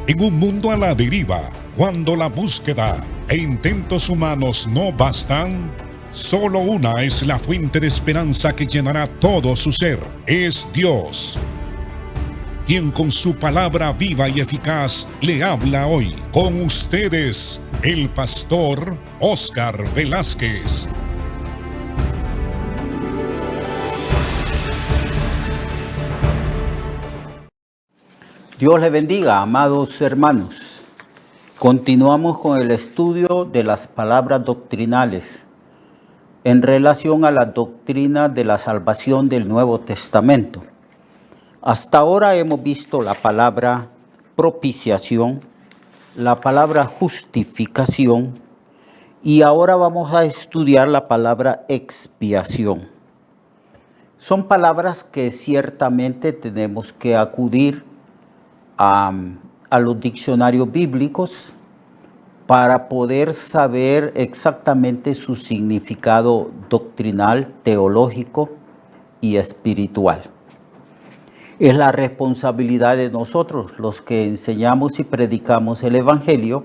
En un mundo a la deriva, cuando la búsqueda e intentos humanos no bastan, solo una es la fuente de esperanza que llenará todo su ser. Es Dios, quien con su palabra viva y eficaz le habla hoy. Con ustedes, el pastor Óscar Velázquez. Dios les bendiga, amados hermanos. Continuamos con el estudio de las palabras doctrinales en relación a la doctrina de la salvación del Nuevo Testamento. Hasta ahora hemos visto la palabra propiciación, la palabra justificación y ahora vamos a estudiar la palabra expiación. Son palabras que ciertamente tenemos que acudir a los diccionarios bíblicos para poder saber exactamente su significado doctrinal, teológico y espiritual. Es la responsabilidad de nosotros, los que enseñamos y predicamos el Evangelio,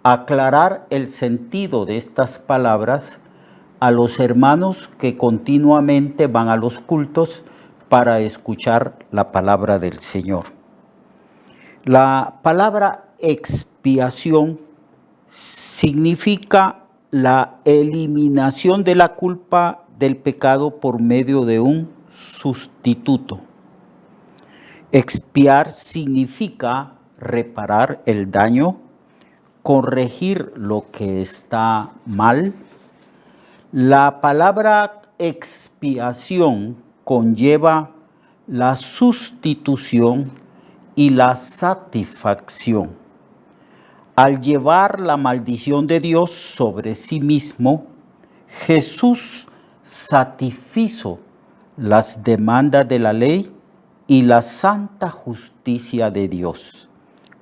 aclarar el sentido de estas palabras a los hermanos que continuamente van a los cultos para escuchar la palabra del Señor. La palabra expiación significa la eliminación de la culpa del pecado por medio de un sustituto. Expiar significa reparar el daño, corregir lo que está mal. La palabra expiación conlleva la sustitución y la satisfacción. Al llevar la maldición de Dios sobre sí mismo, Jesús satisfizo las demandas de la ley y la santa justicia de Dios.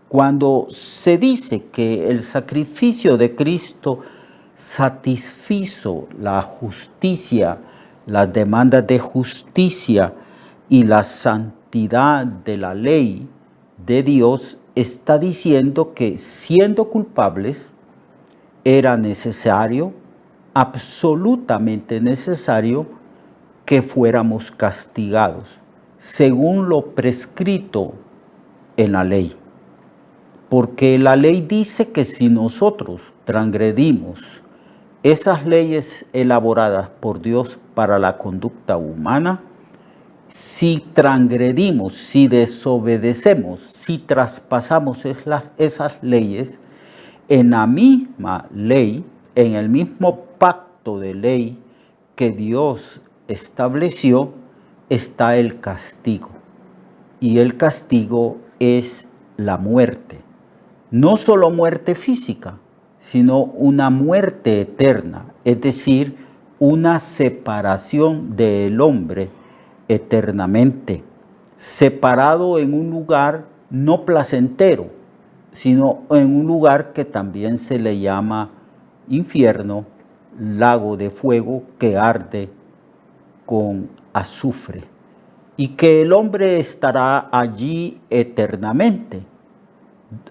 Cuando se dice que el sacrificio de Cristo satisfizo la justicia, las demandas de justicia y la santidad de la ley de Dios, está diciendo que siendo culpables era necesario, absolutamente necesario, que fuéramos castigados según lo prescrito en la ley. Porque la ley dice que si nosotros transgredimos esas leyes elaboradas por Dios para la conducta humana, si transgredimos, si desobedecemos, si traspasamos esas leyes, en la misma ley, en el mismo pacto de ley que Dios estableció, está el castigo. Y el castigo es la muerte. No solo muerte física, sino una muerte eterna, es decir, una separación del hombre eternamente, separado en un lugar no placentero, sino en un lugar que también se le llama infierno, lago de fuego que arde con azufre, y que el hombre estará allí eternamente.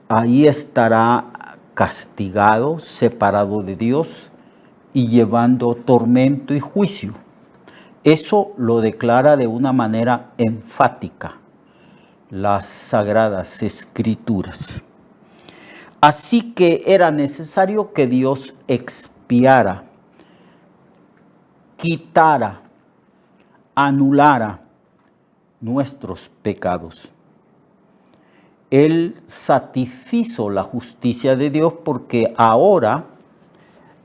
Ahí estará castigado, separado de Dios y llevando tormento y juicio. Eso lo declara de una manera enfática las Sagradas Escrituras. Así que era necesario que Dios expiara, quitara, anulara nuestros pecados. Él satisfizo la justicia de Dios porque ahora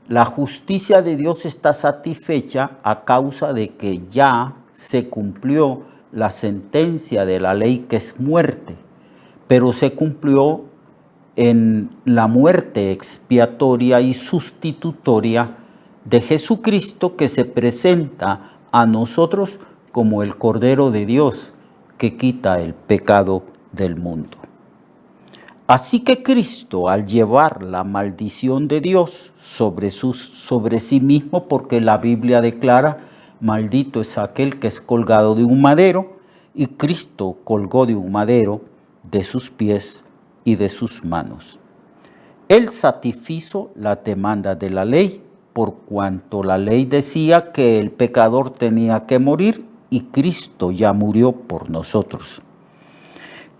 la justicia de Dios está satisfecha a causa de que ya se cumplió la sentencia de la ley, que es muerte, pero se cumplió en la muerte expiatoria y sustitutoria de Jesucristo, que se presenta a nosotros como el Cordero de Dios que quita el pecado del mundo. Así que Cristo, al llevar la maldición de Dios sobre sí mismo, porque la Biblia declara, maldito es aquel que es colgado de un madero, y Cristo colgó de un madero de sus pies y de sus manos. Él satisfizo la demanda de la ley, por cuanto la ley decía que el pecador tenía que morir y Cristo ya murió por nosotros.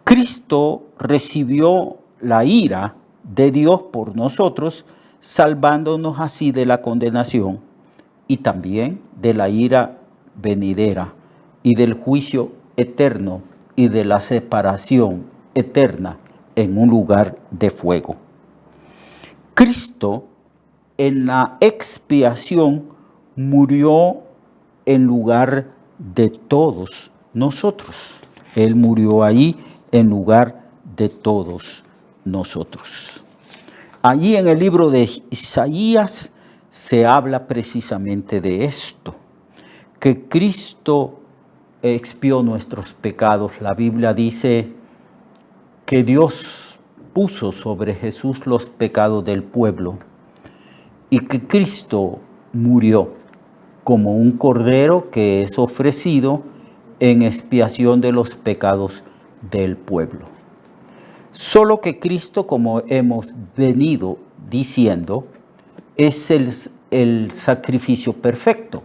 Cristo recibió la ira de Dios por nosotros, salvándonos así de la condenación y también de la ira venidera y del juicio eterno y de la separación eterna en un lugar de fuego. Cristo en la expiación murió en lugar de todos nosotros. Él murió ahí en lugar de todos nosotros. Allí en el libro de Isaías se habla precisamente de esto, que Cristo expió nuestros pecados. La Biblia dice que Dios puso sobre Jesús los pecados del pueblo y que Cristo murió como un cordero que es ofrecido en expiación de los pecados del pueblo. Solo que Cristo, como hemos venido diciendo, es el sacrificio perfecto.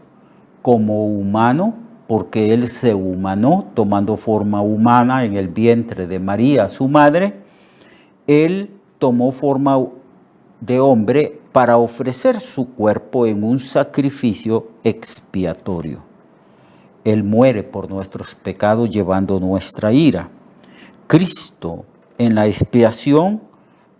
Como humano, porque Él se humanó, tomando forma humana en el vientre de María, su madre, Él tomó forma de hombre para ofrecer su cuerpo en un sacrificio expiatorio. Él muere por nuestros pecados llevando nuestra ira. Cristo en la expiación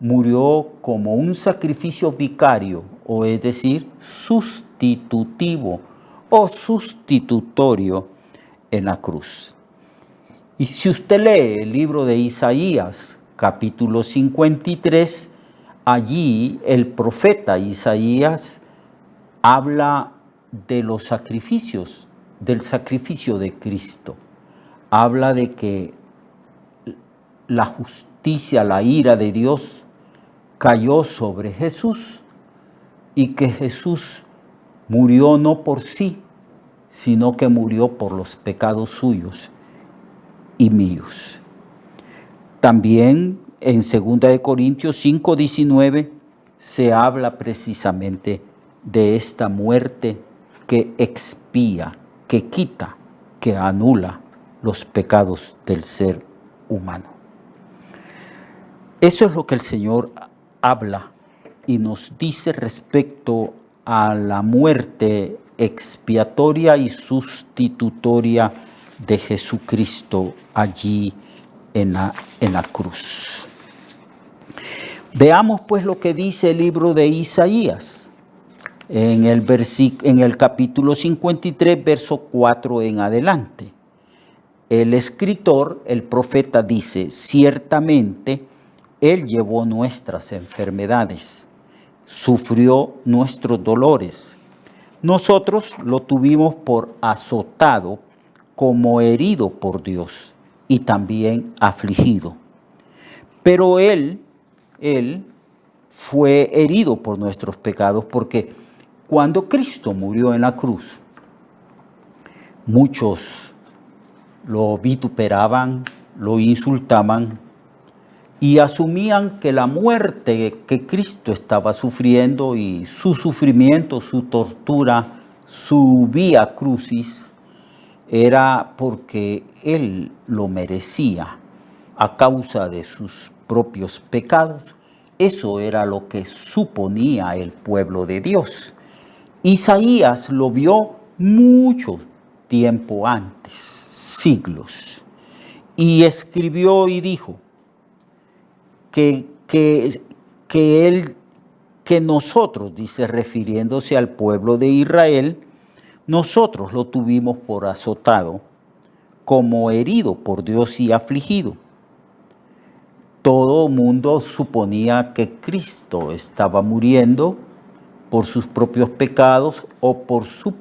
murió como un sacrificio vicario, o es decir, sustitutivo o sustitutorio en la cruz. Y si usted lee el libro de Isaías, capítulo 53, allí el profeta Isaías habla de los sacrificios, del sacrificio de Cristo. Habla de que la justicia, la ira de Dios cayó sobre Jesús y que Jesús murió no por sí, sino que murió por los pecados suyos y míos. También en 2 Corintios 5:19 se habla precisamente de esta muerte que expía, que quita, que anula los pecados del ser humano. Eso es lo que el Señor habla y nos dice respecto a la muerte expiatoria y sustitutoria de Jesucristo allí en la cruz. Veamos pues lo que dice el libro de Isaías en el capítulo 53, verso 4 en adelante. El escritor, el profeta dice: ciertamente Él llevó nuestras enfermedades, sufrió nuestros dolores. Nosotros lo tuvimos por azotado, como herido por Dios, y también afligido. Pero Él fue herido por nuestros pecados, porque cuando Cristo murió en la cruz, muchos lo vituperaban, lo insultaban y asumían que la muerte que Cristo estaba sufriendo y su sufrimiento, su tortura, su vía crucis, era porque Él lo merecía a causa de sus propios pecados. Eso era lo que suponía el pueblo de Dios. Isaías lo vio mucho tiempo antes, siglos, y escribió y dijo que nosotros, dice, refiriéndose al pueblo de Israel, nosotros lo tuvimos por azotado, como herido por Dios y afligido. Todo mundo suponía que Cristo estaba muriendo por sus propios pecados o por su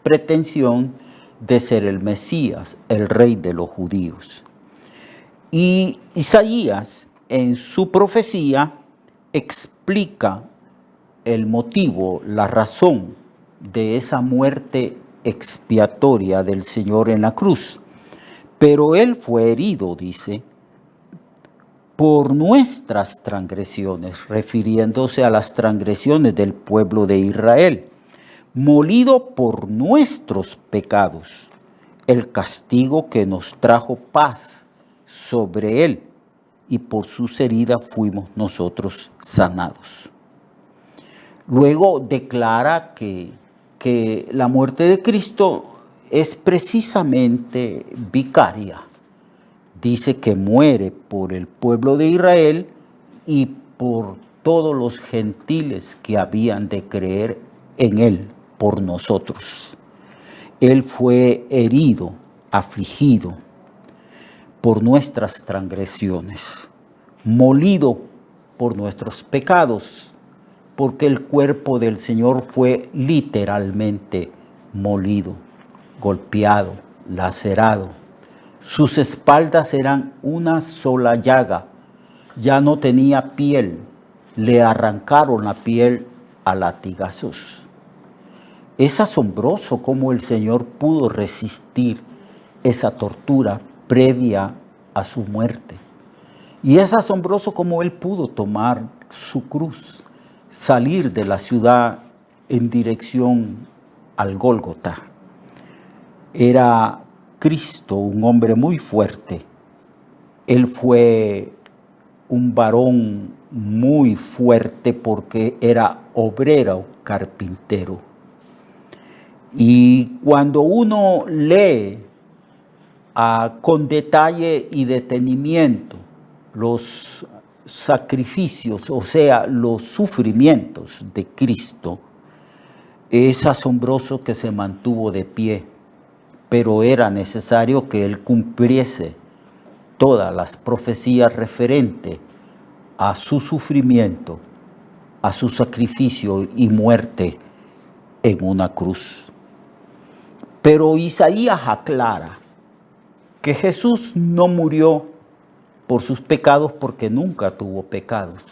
pretensión de ser el Mesías, el rey de los judíos. Y Isaías, en su profecía, explica el motivo, la razón de esa muerte expiatoria del Señor en la cruz. Pero Él fue herido, dice, por nuestras transgresiones, refiriéndose a las transgresiones del pueblo de Israel, molido por nuestros pecados. El castigo que nos trajo paz sobre él, y por sus heridas fuimos nosotros sanados. Luego declara que la muerte de Cristo es precisamente vicaria. Dice que muere por el pueblo de Israel y por todos los gentiles que habían de creer en él, por nosotros. Él fue herido, afligido por nuestras transgresiones, molido por nuestros pecados, porque el cuerpo del Señor fue literalmente molido, golpeado, lacerado. Sus espaldas eran una sola llaga, ya no tenía piel, le arrancaron la piel a latigazos. Es asombroso cómo el Señor pudo resistir esa tortura previa a su muerte. Y es asombroso cómo Él pudo tomar su cruz, salir de la ciudad en dirección al Gólgota. Era Cristo un hombre muy fuerte. Él fue un varón muy fuerte porque era obrero carpintero. Y cuando uno lee con detalle y detenimiento los sacrificios, o sea, los sufrimientos de Cristo, es asombroso que se mantuvo de pie, pero era necesario que Él cumpliese todas las profecías referentes a su sufrimiento, a su sacrificio y muerte en una cruz. Pero Isaías aclara que Jesús no murió por sus pecados porque nunca tuvo pecados.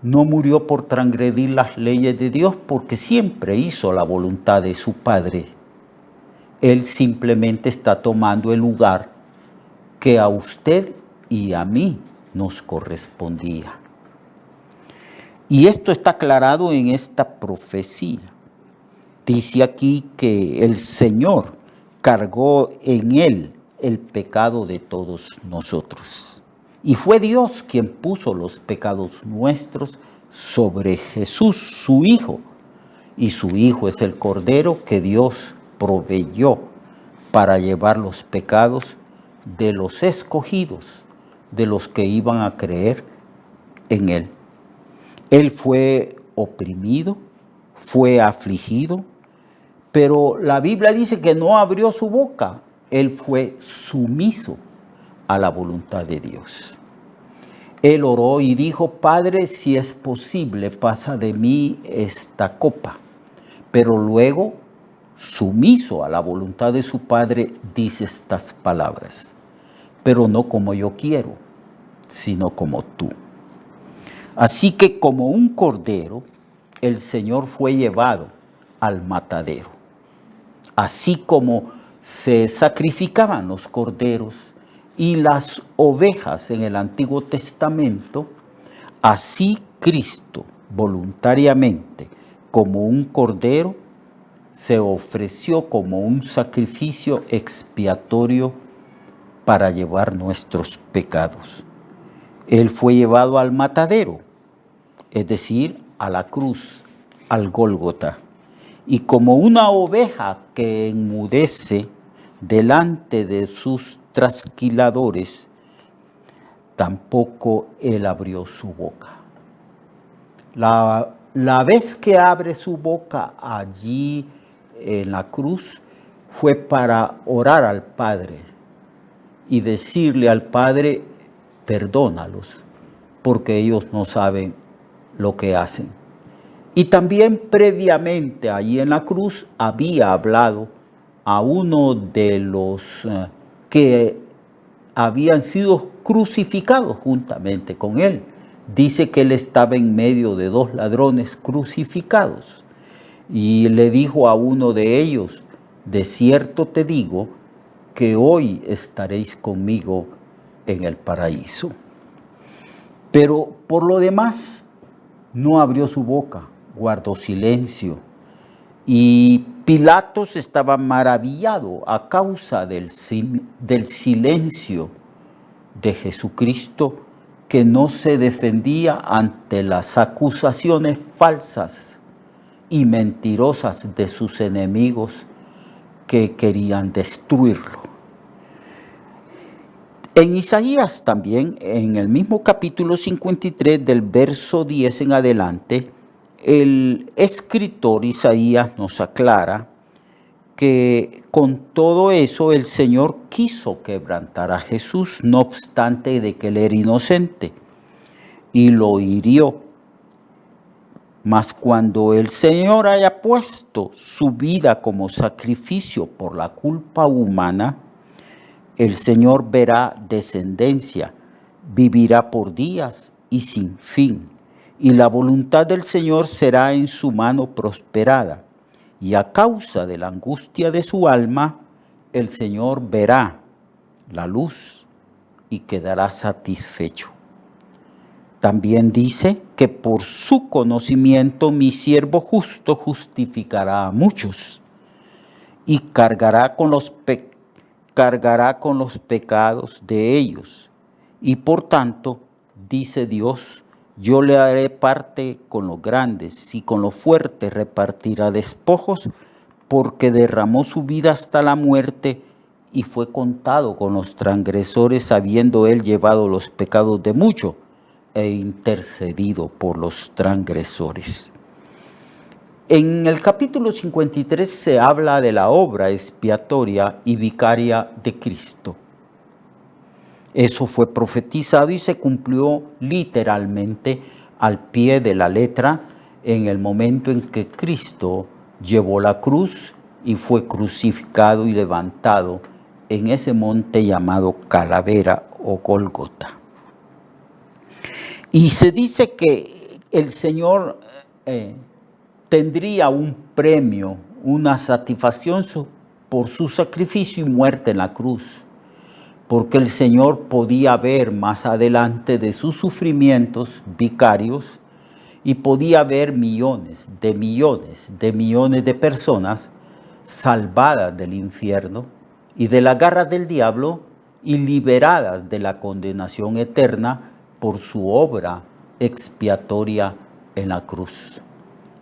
No murió por transgredir las leyes de Dios porque siempre hizo la voluntad de su Padre. Él simplemente está tomando el lugar que a usted y a mí nos correspondía. Y esto está aclarado en esta profecía. Dice aquí que el Señor cargó en él el pecado de todos nosotros. Y fue Dios quien puso los pecados nuestros sobre Jesús, su Hijo. Y su Hijo es el Cordero que Dios proveyó para llevar los pecados de los escogidos, de los que iban a creer en Él. Él fue oprimido, fue afligido, pero la Biblia dice que no abrió su boca. Él fue sumiso a la voluntad de Dios. Él oró y dijo: Padre, si es posible, pasa de mí esta copa. Pero luego, sumiso a la voluntad de su Padre, dice estas palabras: pero no como yo quiero, sino como tú. Así que como un cordero, el Señor fue llevado al matadero. Así como se sacrificaban los corderos y las ovejas en el Antiguo Testamento, así Cristo voluntariamente, como un cordero, se ofreció como un sacrificio expiatorio para llevar nuestros pecados. Él fue llevado al matadero, es decir, a la cruz, al Gólgota. Y como una oveja que enmudece delante de sus trasquiladores, tampoco Él abrió su boca. La vez que abre su boca allí en la cruz fue para orar al Padre y decirle al Padre: perdónalos, porque ellos no saben lo que hacen. Y también previamente allí en la cruz había hablado a uno de los que habían sido crucificados juntamente con él. Dice que él estaba en medio de dos ladrones crucificados y le dijo a uno de ellos: de cierto te digo que hoy estaréis conmigo en el paraíso. Pero por lo demás, no abrió su boca, guardó silencio. Y Pilatos estaba maravillado a causa del silencio de Jesucristo, que no se defendía ante las acusaciones falsas y mentirosas de sus enemigos que querían destruirlo. En Isaías también, en el mismo capítulo 53, del verso 10 en adelante, el escritor Isaías nos aclara que con todo eso el Señor quiso quebrantar a Jesús, no obstante de que él era inocente, y lo hirió. Mas cuando el Señor haya puesto su vida como sacrificio por la culpa humana, el Señor verá descendencia, vivirá por días y sin fin, y la voluntad del Señor será en su mano prosperada. Y a causa de la angustia de su alma, el Señor verá la luz y quedará satisfecho. También dice que por su conocimiento mi siervo justo justificará a muchos y cargará con los pecados de ellos. Y por tanto, dice Dios, yo le haré parte con los grandes y con los fuertes repartirá despojos, porque derramó su vida hasta la muerte y fue contado con los transgresores, habiendo él llevado los pecados de muchos e intercedido por los transgresores. En el capítulo 53 se habla de la obra expiatoria y vicaria de Cristo. Eso fue profetizado y se cumplió literalmente al pie de la letra en el momento en que Cristo llevó la cruz y fue crucificado y levantado en ese monte llamado Calavera o Gólgota. Y se dice que el Señor tendría un premio, una satisfacción por su sacrificio y muerte en la cruz, porque el Señor podía ver más adelante de sus sufrimientos vicarios y podía ver millones de personas salvadas del infierno y de las garras del diablo y liberadas de la condenación eterna por su obra expiatoria en la cruz.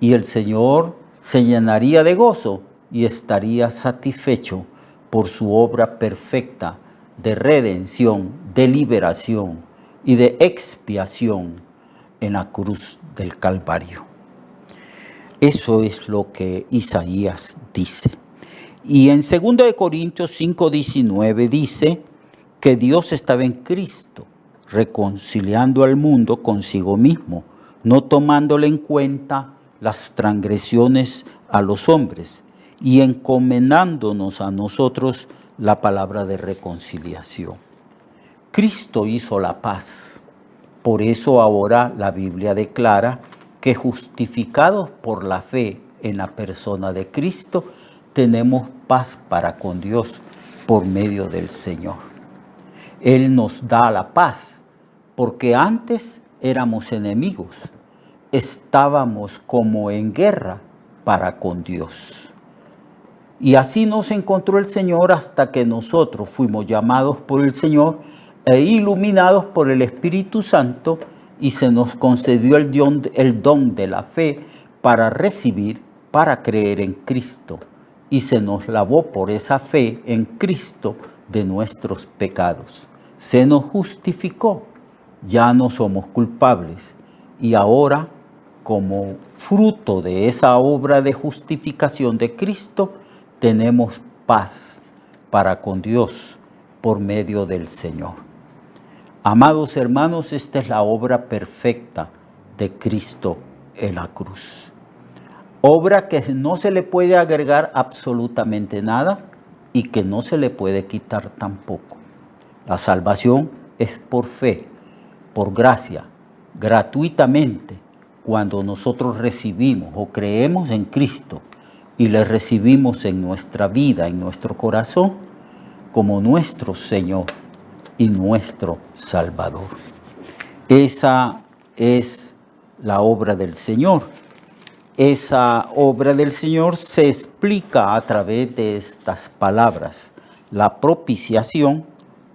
Y el Señor se llenaría de gozo y estaría satisfecho por su obra perfecta de redención, de liberación y de expiación en la cruz del Calvario. Eso es lo que Isaías dice. Y en 2 Corintios 5:19 dice que Dios estaba en Cristo, reconciliando al mundo consigo mismo, no tomándole en cuenta las transgresiones a los hombres y encomendándonos a nosotros la palabra de reconciliación. Cristo hizo la paz. Por eso ahora la Biblia declara que justificados por la fe en la persona de Cristo, tenemos paz para con Dios por medio del Señor. Él nos da la paz, porque antes éramos enemigos, estábamos como en guerra para con Dios. Y así nos encontró el Señor hasta que nosotros fuimos llamados por el Señor e iluminados por el Espíritu Santo, y se nos concedió el don de la fe para recibir, para creer en Cristo. Y se nos lavó por esa fe en Cristo de nuestros pecados. Se nos justificó, ya no somos culpables. Y ahora, como fruto de esa obra de justificación de Cristo, tenemos paz para con Dios por medio del Señor. Amados hermanos, esta es la obra perfecta de Cristo en la cruz. Obra que no se le puede agregar absolutamente nada y que no se le puede quitar tampoco. La salvación es por fe, por gracia, gratuitamente, cuando nosotros recibimos o creemos en Cristo y le recibimos en nuestra vida, en nuestro corazón, como nuestro Señor y nuestro Salvador. Esa es la obra del Señor. Esa obra del Señor se explica a través de estas palabras: la propiciación,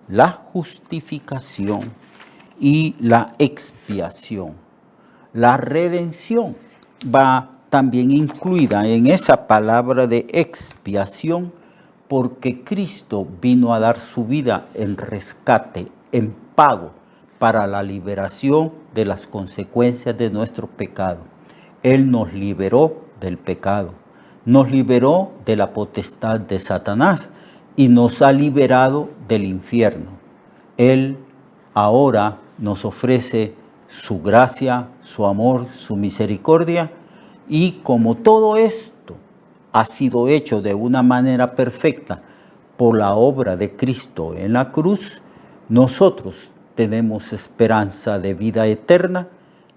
la justificación y la expiación. La redención va también incluida en esa palabra de expiación, porque Cristo vino a dar su vida en rescate, en pago, para la liberación de las consecuencias de nuestro pecado. Él nos liberó del pecado, nos liberó de la potestad de Satanás y nos ha liberado del infierno. Él ahora nos ofrece su gracia, su amor, su misericordia, y como todo esto ha sido hecho de una manera perfecta por la obra de Cristo en la cruz, nosotros tenemos esperanza de vida eterna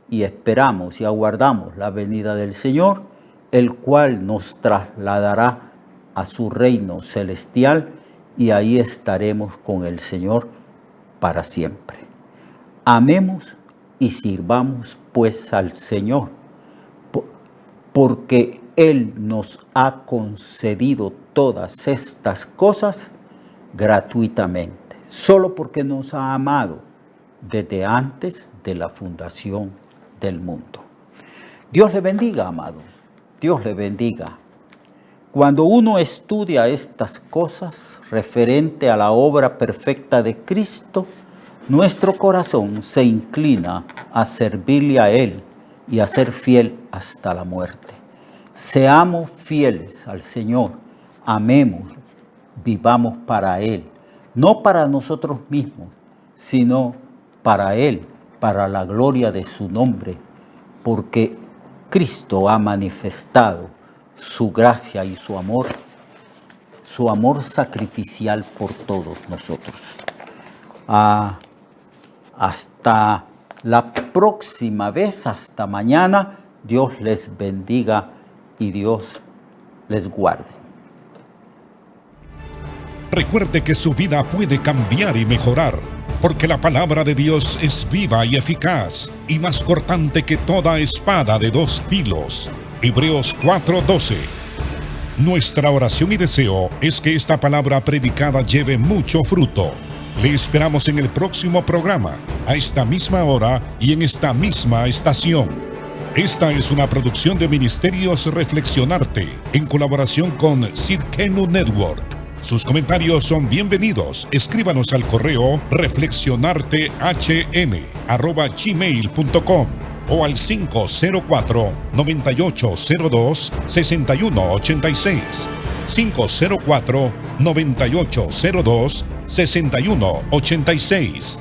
y esperamos y aguardamos la venida del Señor, el cual nos trasladará a su reino celestial y ahí estaremos con el Señor para siempre. Amemos y sirvamos pues al Señor, porque Él nos ha concedido todas estas cosas gratuitamente, solo porque nos ha amado desde antes de la fundación del mundo. Dios le bendiga, amado. Dios le bendiga. Cuando uno estudia estas cosas referente a la obra perfecta de Cristo, nuestro corazón se inclina a servirle a Él y a ser fiel hasta la muerte. Seamos fieles al Señor, amemos, vivamos para Él, no para nosotros mismos, sino para Él, para la gloria de su nombre, porque Cristo ha manifestado su gracia y su amor sacrificial por todos nosotros. Hasta la próxima vez, hasta mañana. Dios les bendiga y Dios les guarde. Recuerde que su vida puede cambiar y mejorar, porque la palabra de Dios es viva y eficaz y más cortante que toda espada de dos filos. Hebreos 4:12. Nuestra oración y deseo es que esta palabra predicada lleve mucho fruto. Le esperamos en el próximo programa, a esta misma hora y en esta misma estación. Esta es una producción de Ministerios Reflexionarte, en colaboración con Cirkenu Network. Sus comentarios son bienvenidos. Escríbanos al correo reflexionartehn@gmail.com o al 504-9802-6186. 504-9802-6186.